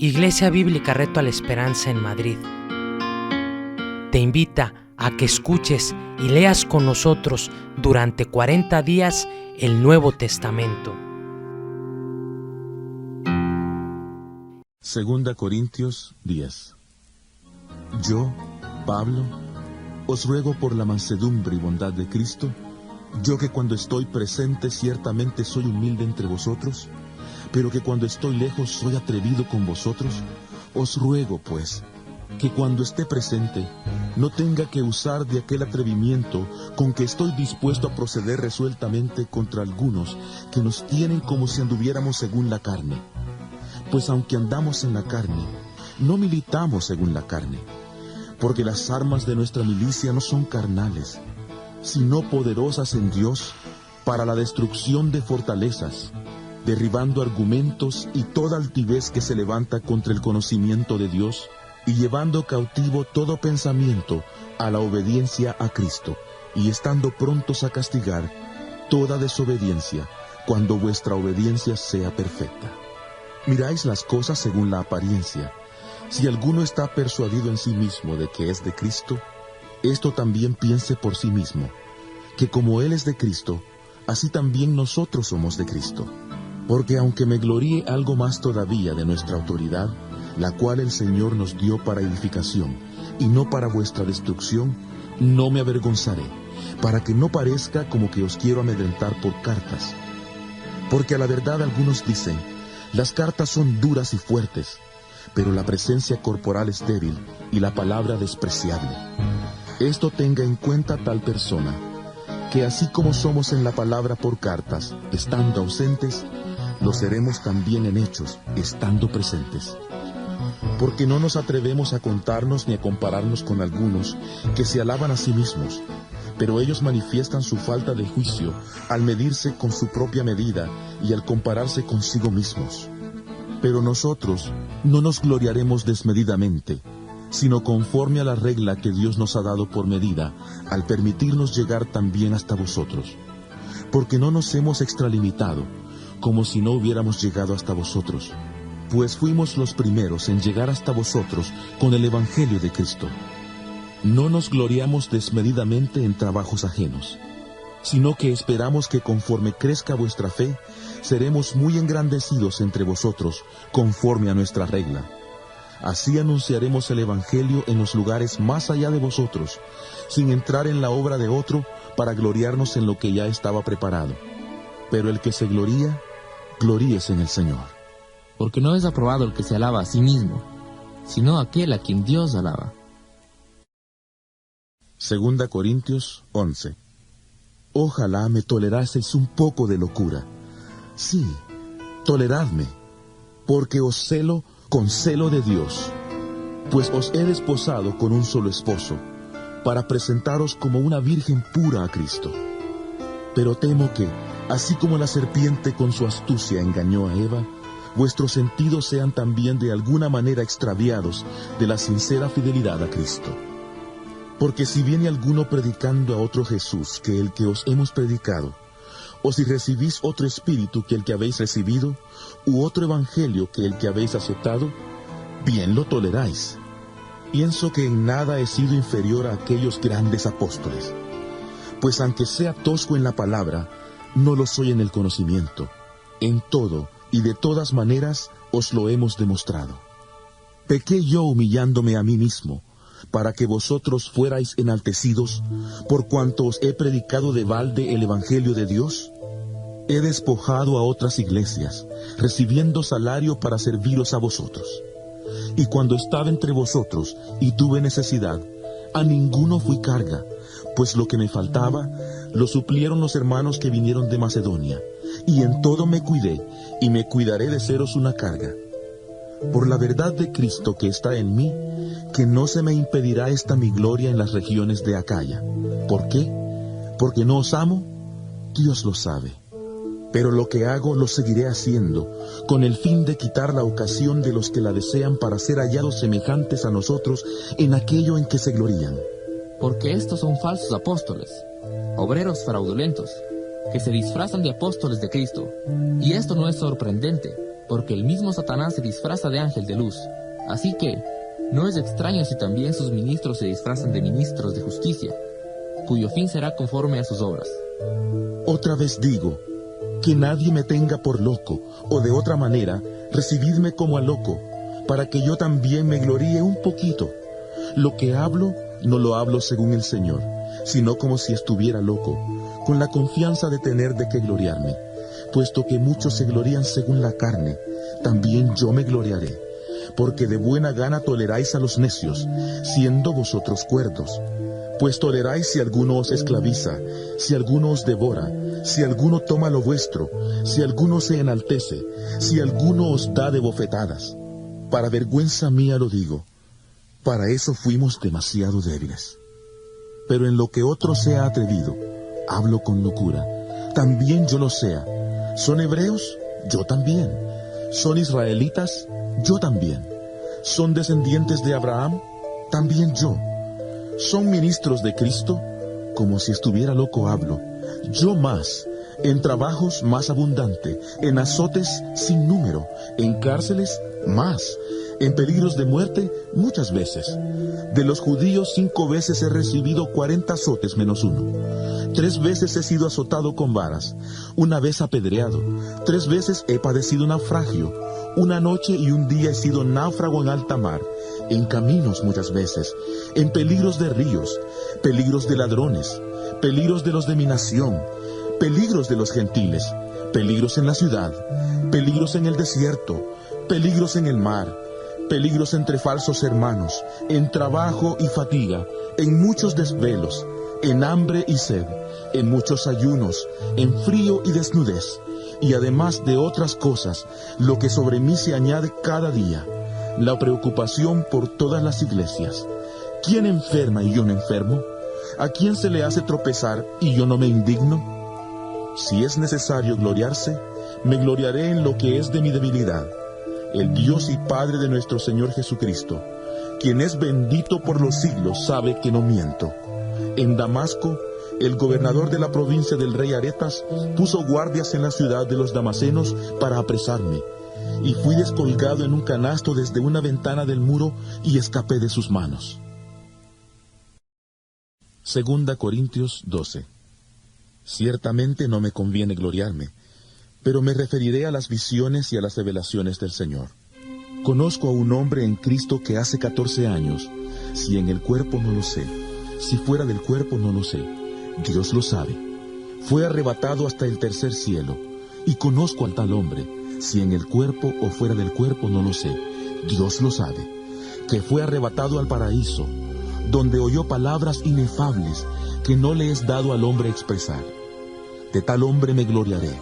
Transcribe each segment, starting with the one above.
Iglesia Bíblica Reto a la Esperanza en Madrid te invita a que escuches y leas con nosotros durante 40 días el Nuevo Testamento. 2 Corintios 10. Yo, Pablo, os ruego por la mansedumbre y bondad de Cristo, yo que cuando estoy presente ciertamente soy humilde entre vosotros, pero que cuando estoy lejos soy atrevido con vosotros, os ruego, pues, que cuando esté presente no tenga que usar de aquel atrevimiento con que estoy dispuesto a proceder resueltamente contra algunos que nos tienen como si anduviéramos según la carne. Pues aunque andamos en la carne, no militamos según la carne, porque las armas de nuestra milicia no son carnales, sino poderosas en Dios para la destrucción de fortalezas, derribando argumentos y toda altivez que se levanta contra el conocimiento de Dios, y llevando cautivo todo pensamiento a la obediencia a Cristo, y estando prontos a castigar toda desobediencia, cuando vuestra obediencia sea perfecta. Miráis las cosas según la apariencia. Si alguno está persuadido en sí mismo de que es de Cristo, esto también piense por sí mismo, que como Él es de Cristo, así también nosotros somos de Cristo. Porque aunque me gloríe algo más todavía de nuestra autoridad, la cual el Señor nos dio para edificación, y no para vuestra destrucción, no me avergonzaré, para que no parezca como que os quiero amedrentar por cartas. Porque a la verdad algunos dicen, las cartas son duras y fuertes, pero la presencia corporal es débil, y la palabra despreciable. Esto tenga en cuenta tal persona, que así como somos en la palabra por cartas, estando ausentes, lo seremos también en hechos, estando presentes. Porque no nos atrevemos a contarnos ni a compararnos con algunos que se alaban a sí mismos, pero ellos manifiestan su falta de juicio al medirse con su propia medida y al compararse consigo mismos. Pero nosotros no nos gloriaremos desmedidamente, sino conforme a la regla que Dios nos ha dado por medida, al permitirnos llegar también hasta vosotros. Porque no nos hemos extralimitado, como si no hubiéramos llegado hasta vosotros, pues fuimos los primeros en llegar hasta vosotros con el Evangelio de Cristo. No nos gloriamos desmedidamente en trabajos ajenos, sino que esperamos que conforme crezca vuestra fe, seremos muy engrandecidos entre vosotros, conforme a nuestra regla. Así anunciaremos el Evangelio en los lugares más allá de vosotros, sin entrar en la obra de otro, para gloriarnos en lo que ya estaba preparado. Pero el que se gloría, gloríese en el Señor. Porque no es aprobado el que se alaba a sí mismo, sino aquel a quien Dios alaba. 2 Corintios 11. Ojalá me toleraseis un poco de locura. Sí, toleradme, porque os celo con celo de Dios, pues os he desposado con un solo esposo, para presentaros como una virgen pura a Cristo. Pero temo que, así como la serpiente con su astucia engañó a Eva, vuestros sentidos sean también de alguna manera extraviados de la sincera fidelidad a Cristo. Porque si viene alguno predicando a otro Jesús que el que os hemos predicado, o si recibís otro espíritu que el que habéis recibido, u otro evangelio que el que habéis aceptado, bien lo toleráis. Pienso que en nada he sido inferior a aquellos grandes apóstoles, pues aunque sea tosco en la palabra, no lo soy en el conocimiento. En todo y de todas maneras os lo hemos demostrado. ¿Pequé yo humillándome a mí mismo, para que vosotros fuerais enaltecidos, por cuanto os he predicado de balde el Evangelio de Dios? He despojado a otras iglesias, recibiendo salario para serviros a vosotros. Y cuando estaba entre vosotros y tuve necesidad, a ninguno fui carga, pues lo que me faltaba, lo suplieron los hermanos que vinieron de Macedonia, y en todo me cuidé, y me cuidaré de seros una carga. Por la verdad de Cristo que está en mí, que no se me impedirá esta mi gloria en las regiones de Acaya. ¿Por qué? ¿Porque no os amo? Dios lo sabe. Pero lo que hago lo seguiré haciendo, con el fin de quitar la ocasión de los que la desean para ser hallados semejantes a nosotros en aquello en que se glorían. Porque estos son falsos apóstoles, obreros fraudulentos, que se disfrazan de apóstoles de Cristo. Y esto no es sorprendente, porque el mismo Satanás se disfraza de ángel de luz. Así que, no es extraño si también sus ministros se disfrazan de ministros de justicia, cuyo fin será conforme a sus obras. Otra vez digo, que nadie me tenga por loco, o de otra manera, recibidme como a loco, para que yo también me gloríe un poquito. Lo que hablo, no lo hablo según el Señor, sino como si estuviera loco, con la confianza de tener de qué gloriarme. Puesto que muchos se glorían según la carne, también yo me gloriaré, porque de buena gana toleráis a los necios, siendo vosotros cuerdos. Pues toleráis si alguno os esclaviza, si alguno os devora, si alguno toma lo vuestro, si alguno se enaltece, si alguno os da de bofetadas. Para vergüenza mía lo digo, para eso fuimos demasiado débiles. Pero en lo que otro sea atrevido, hablo con locura, también yo lo sea. ¿Son hebreos? Yo también. ¿Son israelitas? Yo también. ¿Son descendientes de Abraham? También yo. ¿Son ministros de Cristo? Como si estuviera loco hablo. Yo más, en trabajos más abundante, en azotes sin número, en cárceles más, en peligros de muerte muchas veces. De los judíos 5 veces he recibido 40 azotes menos 1. 3 veces he sido azotado con varas, 1 vez apedreado, 3 veces he padecido naufragio, 1 noche y 1 día he sido náufrago en alta mar, en caminos muchas veces, en peligros de ríos, peligros de ladrones, peligros de los de mi nación, peligros de los gentiles, peligros en la ciudad, peligros en el desierto, peligros en el mar, peligros entre falsos hermanos, en trabajo y fatiga, en muchos desvelos, en hambre y sed, en muchos ayunos, en frío y desnudez, y además de otras cosas, lo que sobre mí se añade cada día, la preocupación por todas las iglesias. ¿Quién enferma y yo no enfermo? ¿A quién se le hace tropezar y yo no me indigno? Si es necesario gloriarse, me gloriaré en lo que es de mi debilidad. El Dios y Padre de nuestro Señor Jesucristo, quien es bendito por los siglos, sabe que no miento. En Damasco, el gobernador de la provincia del rey Aretas puso guardias en la ciudad de los damasenos para apresarme, y fui descolgado en un canasto desde una ventana del muro y escapé de sus manos. 2 Corintios 12. Ciertamente no me conviene gloriarme, pero me referiré a las visiones y a las revelaciones del Señor. Conozco a un hombre en Cristo que hace 14 años, si en el cuerpo no lo sé, si fuera del cuerpo no lo sé, Dios lo sabe. Fue arrebatado hasta el tercer cielo, y conozco al tal hombre, si en el cuerpo o fuera del cuerpo no lo sé, Dios lo sabe, que fue arrebatado al paraíso, donde oyó palabras inefables que no le es dado al hombre expresar. De tal hombre me gloriaré,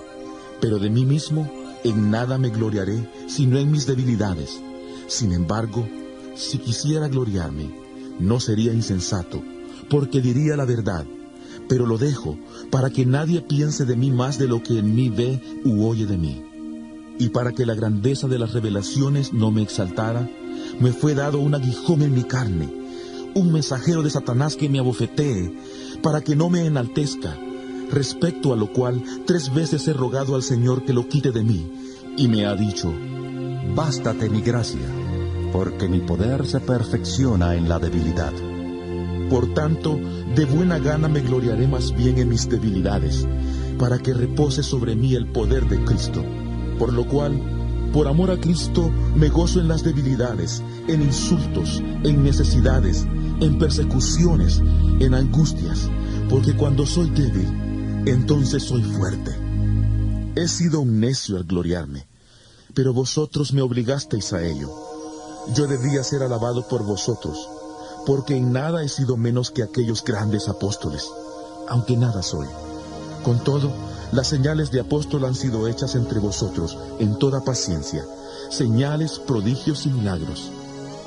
pero de mí mismo en nada me gloriaré, sino en mis debilidades. Sin embargo, si quisiera gloriarme, no sería insensato, porque diría la verdad, pero lo dejo para que nadie piense de mí más de lo que en mí ve u oye de mí. Y para que la grandeza de las revelaciones no me exaltara, me fue dado un aguijón en mi carne, un mensajero de Satanás que me abofetee, para que no me enaltezca, respecto a lo cual 3 veces he rogado al Señor que lo quite de mí, y me ha dicho: Bástate mi gracia, porque mi poder se perfecciona en la debilidad. Por tanto, de buena gana me gloriaré más bien en mis debilidades, para que repose sobre mí el poder de Cristo. Por lo cual, por amor a Cristo, me gozo en las debilidades, en insultos, en necesidades, en persecuciones, en angustias, porque cuando soy débil, entonces soy fuerte. He sido un necio al gloriarme, pero vosotros me obligasteis a ello. Yo debía ser alabado por vosotros, porque en nada he sido menos que aquellos grandes apóstoles, aunque nada soy. Con todo, las señales de apóstol han sido hechas entre vosotros en toda paciencia, señales, prodigios y milagros.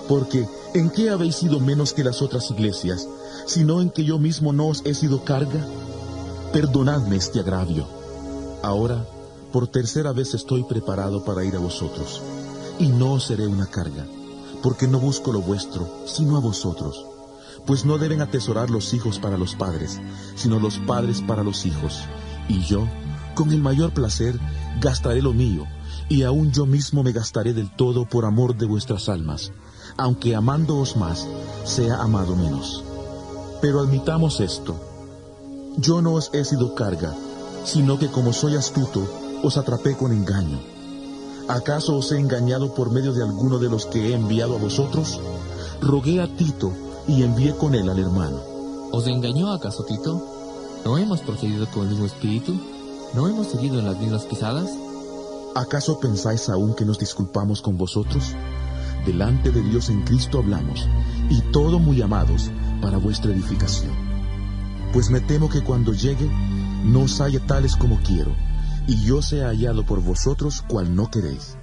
Porque, ¿en qué habéis sido menos que las otras iglesias, sino en que yo mismo no os he sido carga? Perdonadme este agravio. Ahora, por 3ª vez estoy preparado para ir a vosotros, y no os seré una carga, porque no busco lo vuestro, sino a vosotros. Pues no deben atesorar los hijos para los padres, sino los padres para los hijos. Y yo, con el mayor placer, gastaré lo mío, y aún yo mismo me gastaré del todo por amor de vuestras almas, aunque amándoos más, sea amado menos. Pero admitamos esto: yo no os he sido carga, sino que como soy astuto, os atrapé con engaño. ¿Acaso os he engañado por medio de alguno de los que he enviado a vosotros? Rogué a Tito y envié con él al hermano. ¿Os engañó acaso Tito? ¿No hemos procedido con el mismo espíritu? ¿No hemos seguido en las mismas pisadas? ¿Acaso pensáis aún que nos disculpamos con vosotros? Delante de Dios en Cristo hablamos, y todo muy amados para vuestra edificación. Pues me temo que cuando llegue, no os haya tales como quiero, y yo sea hallado por vosotros cual no queréis.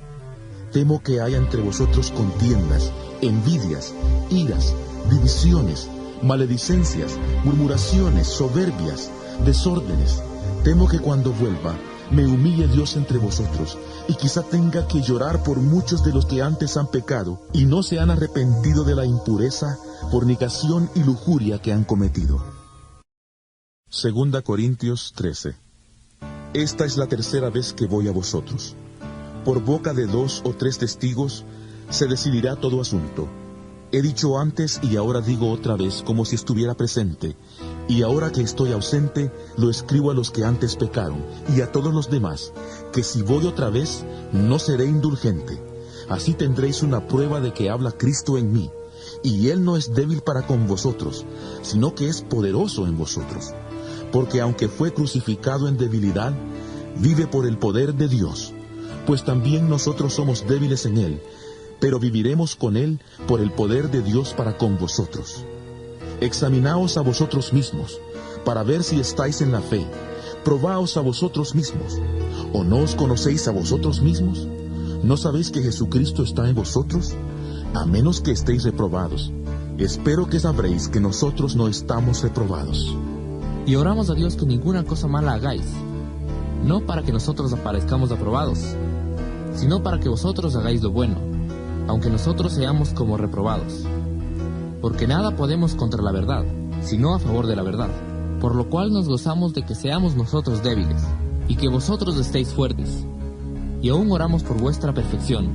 Temo que haya entre vosotros contiendas, envidias, iras, divisiones, maledicencias, murmuraciones, soberbias, desórdenes. Temo que cuando vuelva, me humille Dios entre vosotros, y quizá tenga que llorar por muchos de los que antes han pecado, y no se han arrepentido de la impureza, fornicación y lujuria que han cometido. 2 Corintios 13. Esta es la tercera vez que voy a vosotros. Por boca de 2 o 3 testigos se decidirá todo asunto. He dicho antes y ahora digo otra vez como si estuviera presente, y ahora que estoy ausente, lo escribo a los que antes pecaron, y a todos los demás, que si voy otra vez, no seré indulgente. Así tendréis una prueba de que habla Cristo en mí, y Él no es débil para con vosotros, sino que es poderoso en vosotros. Porque aunque fue crucificado en debilidad, vive por el poder de Dios. Pues también nosotros somos débiles en Él, pero viviremos con Él por el poder de Dios para con vosotros. Examinaos a vosotros mismos, para ver si estáis en la fe. Probaos a vosotros mismos. ¿O no os conocéis a vosotros mismos? ¿No sabéis que Jesucristo está en vosotros? A menos que estéis reprobados. Espero que sabréis que nosotros no estamos reprobados. Y oramos a Dios que ninguna cosa mala hagáis, no para que nosotros aparezcamos aprobados, sino para que vosotros hagáis lo bueno, aunque nosotros seamos como reprobados. Porque nada podemos contra la verdad, sino a favor de la verdad, por lo cual nos gozamos de que seamos nosotros débiles, y que vosotros estéis fuertes. Y aún oramos por vuestra perfección.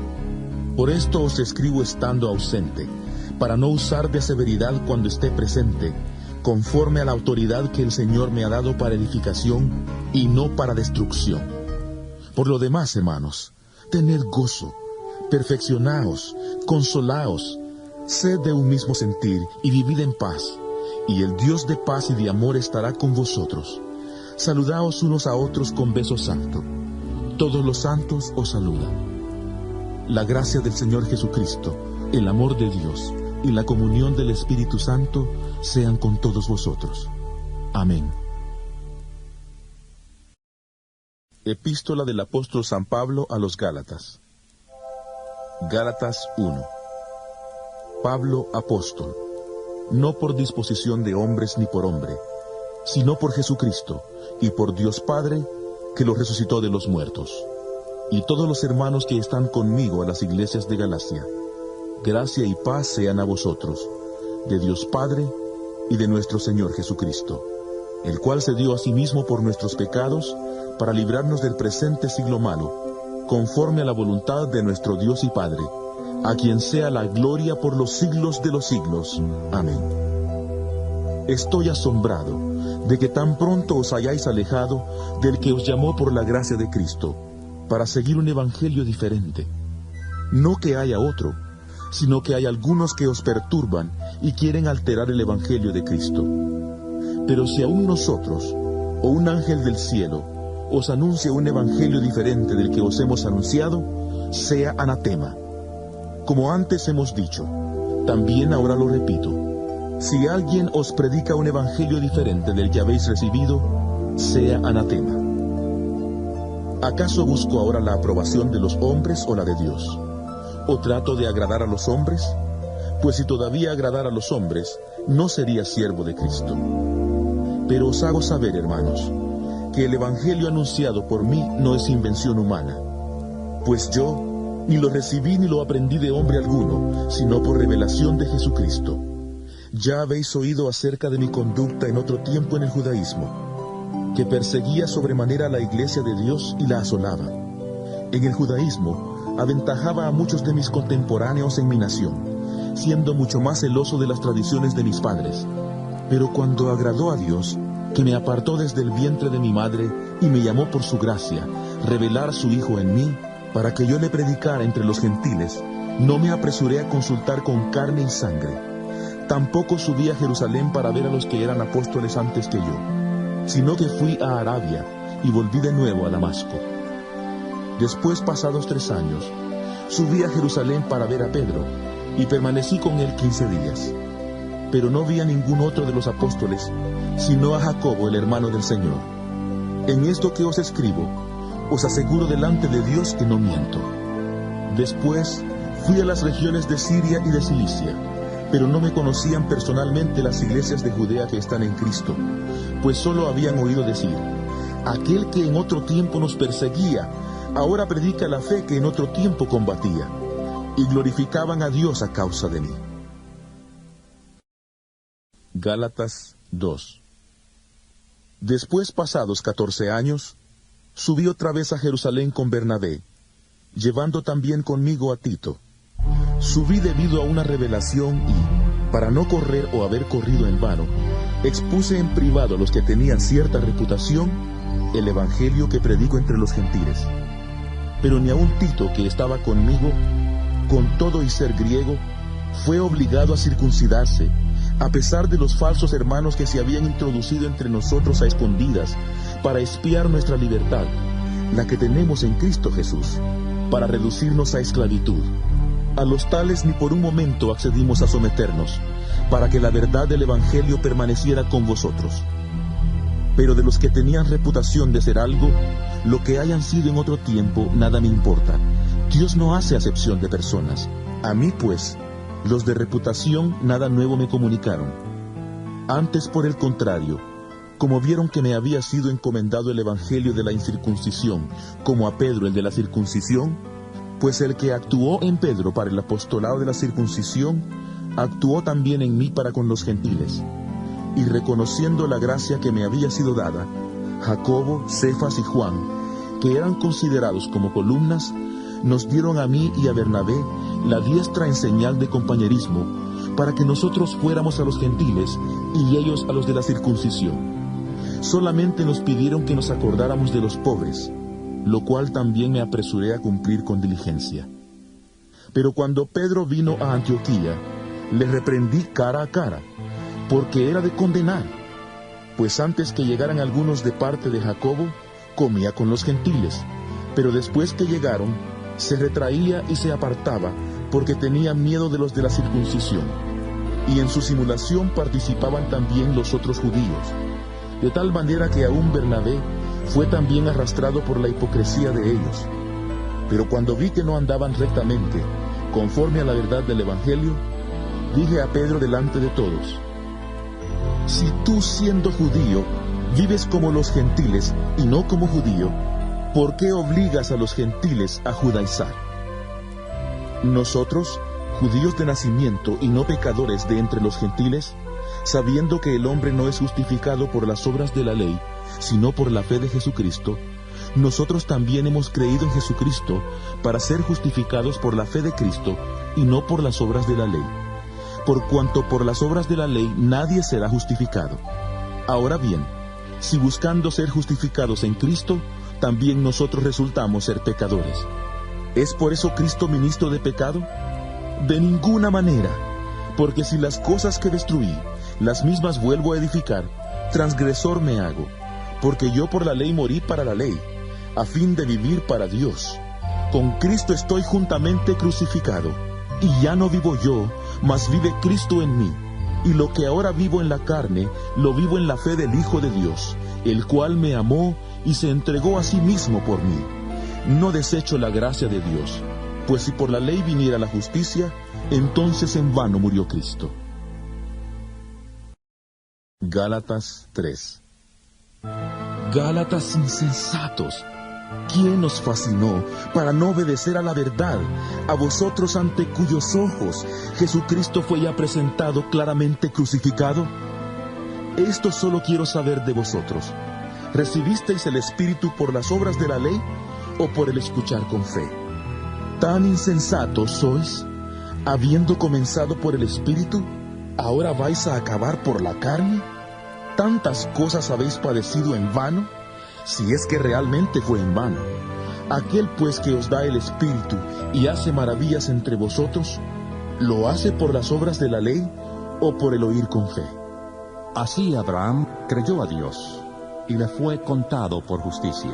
Por esto os escribo estando ausente, para no usar de severidad cuando esté presente, conforme a la autoridad que el Señor me ha dado para edificación y no para destrucción. Por lo demás, hermanos, tened gozo, perfeccionaos, consolaos, sed de un mismo sentir y vivid en paz, y el Dios de paz y de amor estará con vosotros. Saludaos unos a otros con beso santo. Todos los santos os saludan. La gracia del Señor Jesucristo, el amor de Dios y la comunión del Espíritu Santo sean con todos vosotros. Amén. Epístola del apóstol San Pablo a los Gálatas. Gálatas 1. Pablo, apóstol, no por disposición de hombres ni por hombre, sino por Jesucristo y por Dios Padre, que lo resucitó de los muertos, y todos los hermanos que están conmigo a las iglesias de Galacia. Gracia y paz sean a vosotros, de Dios Padre y de nuestro Señor Jesucristo, el cual se dio a sí mismo por nuestros pecados, para librarnos del presente siglo malo, conforme a la voluntad de nuestro Dios y Padre, a quien sea la gloria por los siglos de los siglos. Amén. Estoy asombrado de que tan pronto os hayáis alejado del que os llamó por la gracia de Cristo, para seguir un evangelio diferente. No que haya otro, sino que hay algunos que os perturban y quieren alterar el evangelio de Cristo. Pero si aún nosotros, o un ángel del cielo, os anuncia un evangelio diferente del que os hemos anunciado, sea anatema. Como antes hemos dicho, también ahora lo repito: si alguien os predica un evangelio diferente del que habéis recibido, sea anatema. ¿Acaso busco ahora la aprobación de los hombres o la de Dios? ¿O trato de agradar a los hombres? Pues si todavía agradara a los hombres, no sería siervo de Cristo. Pero os hago saber, hermanos, que el evangelio anunciado por mí no es invención humana. Pues yo ni lo recibí ni lo aprendí de hombre alguno, sino por revelación de Jesucristo. Ya habéis oído acerca de mi conducta en otro tiempo en el judaísmo, que perseguía sobremanera a la iglesia de Dios y la asolaba. En el judaísmo, aventajaba a muchos de mis contemporáneos en mi nación, siendo mucho más celoso de las tradiciones de mis padres. Pero cuando agradó a Dios, que me apartó desde el vientre de mi madre y me llamó por su gracia, revelar su Hijo en mí, para que yo le predicara entre los gentiles, no me apresuré a consultar con carne y sangre. Tampoco subí a Jerusalén para ver a los que eran apóstoles antes que yo, sino que fui a Arabia y volví de nuevo a Damasco. Después, pasados 3 años, subí a Jerusalén para ver a Pedro, y permanecí con él 15 días. Pero no vi a ningún otro de los apóstoles, sino a Jacobo, el hermano del Señor. En esto que os escribo, os aseguro delante de Dios que no miento. Después fui a las regiones de Siria y de Cilicia, pero no me conocían personalmente las iglesias de Judea que están en Cristo, pues solo habían oído decir: aquel que en otro tiempo nos perseguía, ahora predica la fe que en otro tiempo combatía, y glorificaban a Dios a causa de mí. Gálatas 2. Después, pasados 14 años, subí otra vez a Jerusalén con Bernabé, llevando también conmigo a Tito. Subí debido a una revelación y, para no correr o haber corrido en vano, expuse en privado a los que tenían cierta reputación el evangelio que predico entre los gentiles. Pero ni aun Tito, que estaba conmigo, con todo y ser griego, fue obligado a circuncidarse, a pesar de los falsos hermanos que se habían introducido entre nosotros a escondidas, para espiar nuestra libertad, la que tenemos en Cristo Jesús, para reducirnos a esclavitud. A los tales ni por un momento accedimos a someternos, para que la verdad del Evangelio permaneciera con vosotros. Pero de los que tenían reputación de ser algo, lo que hayan sido en otro tiempo, nada me importa. Dios no hace acepción de personas. A mí, pues, los de reputación nada nuevo me comunicaron. Antes, por el contrario, como vieron que me había sido encomendado el evangelio de la incircuncisión, como a Pedro el de la circuncisión, pues el que actuó en Pedro para el apostolado de la circuncisión, actuó también en mí para con los gentiles. Y reconociendo la gracia que me había sido dada, Jacobo, Cefas y Juan, que eran considerados como columnas, nos dieron a mí y a Bernabé la diestra en señal de compañerismo, para que nosotros fuéramos a los gentiles y ellos a los de la circuncisión. Solamente nos pidieron que nos acordáramos de los pobres, lo cual también me apresuré a cumplir con diligencia. Pero cuando Pedro vino a Antioquía, le reprendí cara a cara, porque era de condenar, pues antes que llegaran algunos de parte de Jacobo, comía con los gentiles, pero después que llegaron, se retraía y se apartaba, porque tenía miedo de los de la circuncisión. Y en su simulación participaban también los otros judíos, de tal manera que aún Bernabé fue también arrastrado por la hipocresía de ellos. Pero cuando vi que no andaban rectamente, conforme a la verdad del Evangelio, dije a Pedro delante de todos: si tú, siendo judío, vives como los gentiles y no como judío, ¿por qué obligas a los gentiles a judaizar? Nosotros, judíos de nacimiento y no pecadores de entre los gentiles, sabiendo que el hombre no es justificado por las obras de la ley, sino por la fe de Jesucristo, nosotros también hemos creído en Jesucristo para ser justificados por la fe de Cristo y no por las obras de la ley. Por cuanto por las obras de la ley nadie será justificado. Ahora bien, si buscando ser justificados en Cristo, también nosotros resultamos ser pecadores, ¿es por eso Cristo ministro de pecado? De ninguna manera, porque si las cosas que destruí, las mismas vuelvo a edificar, transgresor me hago, porque yo por la ley morí para la ley, a fin de vivir para Dios. Con Cristo estoy juntamente crucificado, y ya no vivo yo, mas vive Cristo en mí, y lo que ahora vivo en la carne, lo vivo en la fe del Hijo de Dios, el cual me amó y se entregó a sí mismo por mí. No desecho la gracia de Dios, pues si por la ley viniera la justicia, entonces en vano murió Cristo. Gálatas 3. Gálatas insensatos, ¿quién os fascinó para no obedecer a la verdad, a vosotros ante cuyos ojos Jesucristo fue ya presentado claramente crucificado? Esto solo quiero saber de vosotros. ¿Recibisteis el Espíritu por las obras de la ley o por el escuchar con fe? ¿Tan insensatos sois? Habiendo comenzado por el Espíritu, ¿ahora vais a acabar por la carne? ¿Tantas cosas habéis padecido en vano? Si es que realmente fue en vano. Aquel pues que os da el Espíritu y hace maravillas entre vosotros, ¿lo hace por las obras de la ley o por el oír con fe? Así Abraham creyó a Dios, y le fue contado por justicia.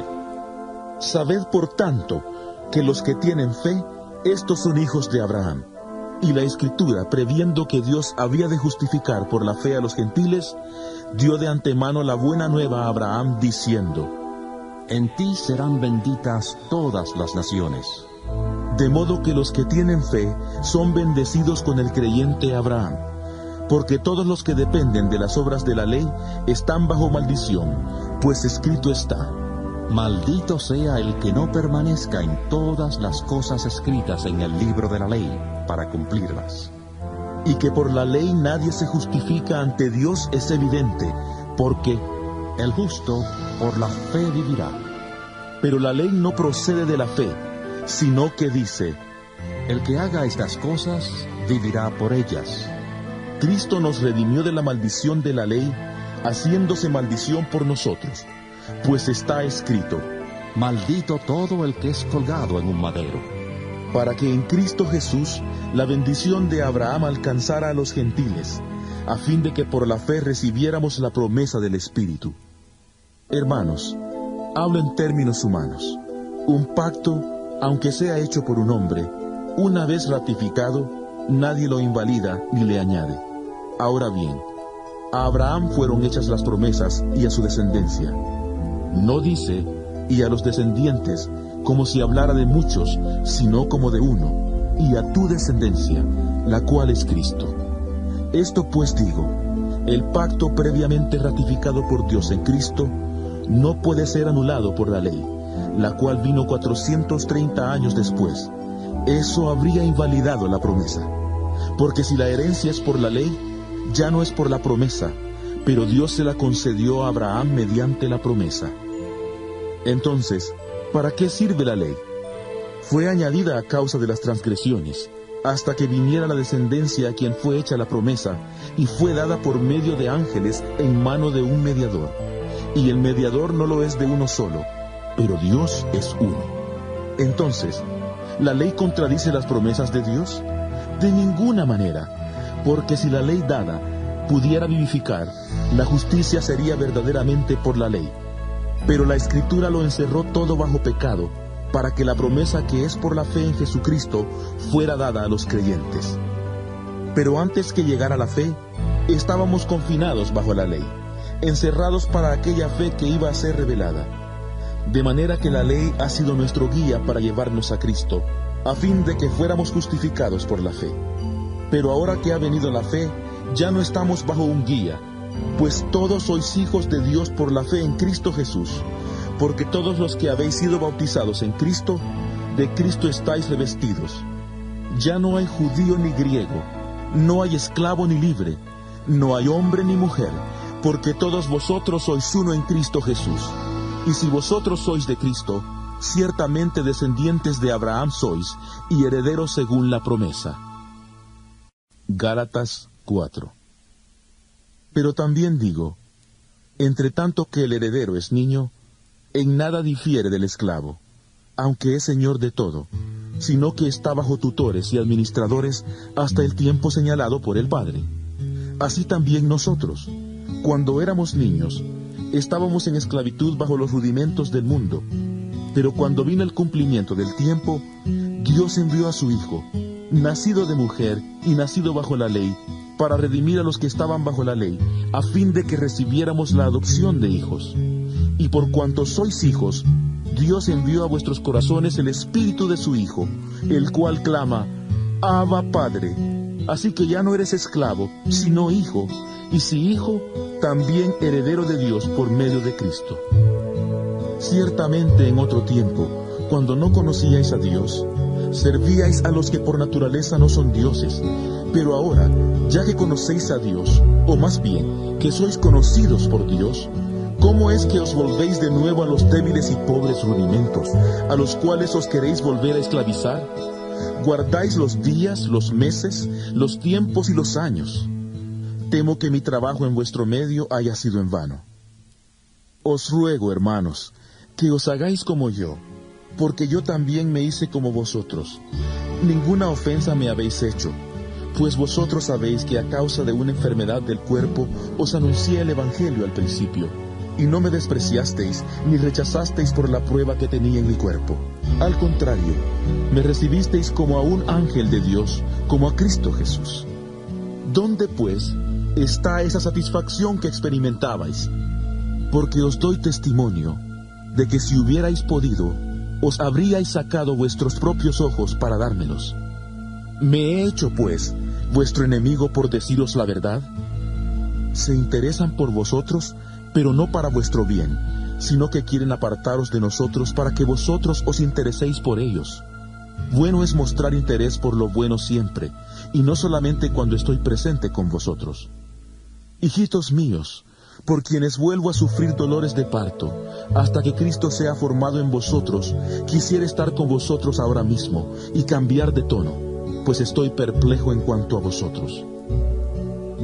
Sabed por tanto que los que tienen fe, estos son hijos de Abraham. Y la Escritura, previendo que Dios había de justificar por la fe a los gentiles, dio de antemano la buena nueva a Abraham, diciendo: En ti serán benditas todas las naciones. De modo que los que tienen fe son bendecidos con el creyente Abraham. Porque todos los que dependen de las obras de la ley están bajo maldición, pues escrito está: Maldito sea el que no permanezca en todas las cosas escritas en el libro de la ley, para cumplirlas. Y que por la ley nadie se justifica ante Dios es evidente, porque el justo por la fe vivirá. Pero la ley no procede de la fe, sino que dice: El que haga estas cosas vivirá por ellas. Cristo nos redimió de la maldición de la ley, haciéndose maldición por nosotros. Pues está escrito: Maldito todo el que es colgado en un madero. Para que en Cristo Jesús la bendición de Abraham alcanzara a los gentiles, a fin de que por la fe recibiéramos la promesa del Espíritu. Hermanos, hablo en términos humanos. Un pacto, aunque sea hecho por un hombre, una vez ratificado, nadie lo invalida ni le añade. Ahora bien, a Abraham fueron hechas las promesas y a su descendencia. No dice, y a los descendientes, como si hablara de muchos, sino como de uno, y a tu descendencia, la cual es Cristo. Esto pues digo, el pacto previamente ratificado por Dios en Cristo no puede ser anulado por la ley, la cual vino 430 años después. Eso habría invalidado la promesa. Porque si la herencia es por la ley, ya no es por la promesa, pero Dios se la concedió a Abraham mediante la promesa. Entonces, ¿para qué sirve la ley? Fue añadida a causa de las transgresiones, hasta que viniera la descendencia a quien fue hecha la promesa, y fue dada por medio de ángeles en mano de un mediador. Y el mediador no lo es de uno solo, pero Dios es uno. Entonces, ¿la ley contradice las promesas de Dios? De ninguna manera, porque si la ley dada pudiera vivificar, la justicia sería verdaderamente por la ley. Pero la Escritura lo encerró todo bajo pecado, para que la promesa que es por la fe en Jesucristo fuera dada a los creyentes. Pero antes que llegara la fe, estábamos confinados bajo la ley, encerrados para aquella fe que iba a ser revelada. De manera que la ley ha sido nuestro guía para llevarnos a Cristo, a fin de que fuéramos justificados por la fe. Pero ahora que ha venido la fe, ya no estamos bajo un guía, pues todos sois hijos de Dios por la fe en Cristo Jesús, porque todos los que habéis sido bautizados en Cristo, de Cristo estáis revestidos. Ya no hay judío ni griego, no hay esclavo ni libre, no hay hombre ni mujer, porque todos vosotros sois uno en Cristo Jesús. Y si vosotros sois de Cristo, ciertamente descendientes de Abraham sois, y herederos según la promesa. Gálatas 4. Pero también digo, entre tanto que el heredero es niño, en nada difiere del esclavo, aunque es señor de todo, sino que está bajo tutores y administradores hasta el tiempo señalado por el Padre. Así también nosotros, cuando éramos niños, estábamos en esclavitud bajo los rudimentos del mundo, pero cuando vino el cumplimiento del tiempo, Dios envió a su Hijo, nacido de mujer y nacido bajo la ley, para redimir a los que estaban bajo la ley, a fin de que recibiéramos la adopción de hijos. Y por cuanto sois hijos, Dios envió a vuestros corazones el Espíritu de su Hijo, el cual clama, Abba, Padre. Así que ya no eres esclavo, sino hijo, y si hijo, también heredero de Dios por medio de Cristo. Ciertamente en otro tiempo, cuando no conocíais a Dios, servíais a los que por naturaleza no son dioses, pero ahora, ya que conocéis a Dios, o más bien, que sois conocidos por Dios, ¿Cómo es que os volvéis de nuevo a los débiles y pobres rudimentos, a los cuales os queréis volver a esclavizar? ¿Guardáis los días, los meses, los tiempos y los años? Temo que mi trabajo en vuestro medio haya sido en vano. Os ruego, hermanos, que os hagáis como yo, porque yo también me hice como vosotros. Ninguna ofensa me habéis hecho, pues vosotros sabéis que a causa de una enfermedad del cuerpo os anuncié el Evangelio al principio, y no me despreciasteis ni rechazasteis por la prueba que tenía en mi cuerpo. Al contrario, me recibisteis como a un ángel de Dios, como a Cristo Jesús. ¿Dónde, pues, está esa satisfacción que experimentabais? Porque os doy testimonio de que si hubierais podido, os habríais sacado vuestros propios ojos para dármelos. ¿Me he hecho, pues, vuestro enemigo por deciros la verdad? Se interesan por vosotros, pero no para vuestro bien, sino que quieren apartaros de nosotros para que vosotros os intereséis por ellos. Bueno es mostrar interés por lo bueno siempre, y no solamente cuando estoy presente con vosotros. Hijitos míos, por quienes vuelvo a sufrir dolores de parto, hasta que Cristo sea formado en vosotros, quisiera estar con vosotros ahora mismo y cambiar de tono, pues estoy perplejo en cuanto a vosotros.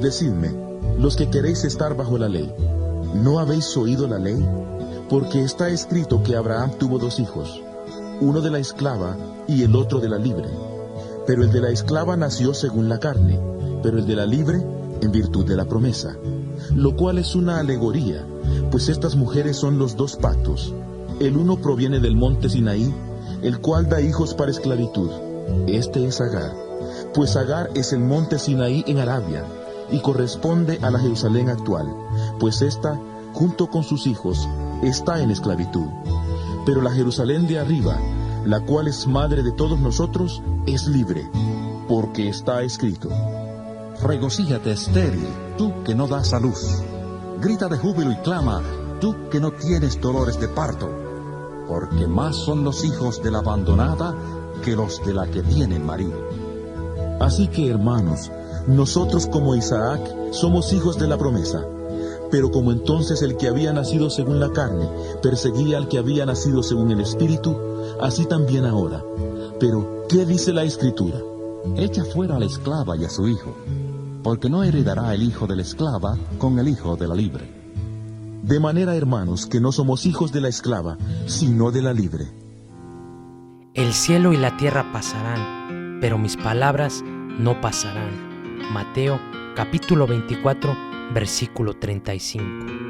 Decidme, los que queréis estar bajo la ley, ¿no habéis oído la ley? Porque está escrito que Abraham tuvo 2 hijos, uno de la esclava y el otro de la libre. Pero el de la esclava nació según la carne, pero el de la libre en virtud de la promesa, lo cual es una alegoría, pues estas mujeres son los 2 pactos. El uno proviene del monte Sinaí, el cual da hijos para esclavitud. Este es Agar, pues Agar es el monte Sinaí en Arabia, y corresponde a la Jerusalén actual, pues ésta, junto con sus hijos, está en esclavitud. Pero la Jerusalén de arriba, la cual es madre de todos nosotros, es libre, porque está escrito: Regocíjate, estéril, tú que no das a luz. Grita de júbilo y clama, tú que no tienes dolores de parto, porque más son los hijos de la abandonada que los de la que tiene marido. Así que, hermanos, nosotros como Isaac somos hijos de la promesa. Pero como entonces el que había nacido según la carne perseguía al que había nacido según el Espíritu, así también ahora. Pero, ¿qué dice la Escritura? Echa fuera a la esclava y a su hijo, porque no heredará el hijo de la esclava con el hijo de la libre. De manera, hermanos, que no somos hijos de la esclava, sino de la libre. El cielo y la tierra pasarán, pero mis palabras no pasarán. Mateo capítulo 24, versículo 35.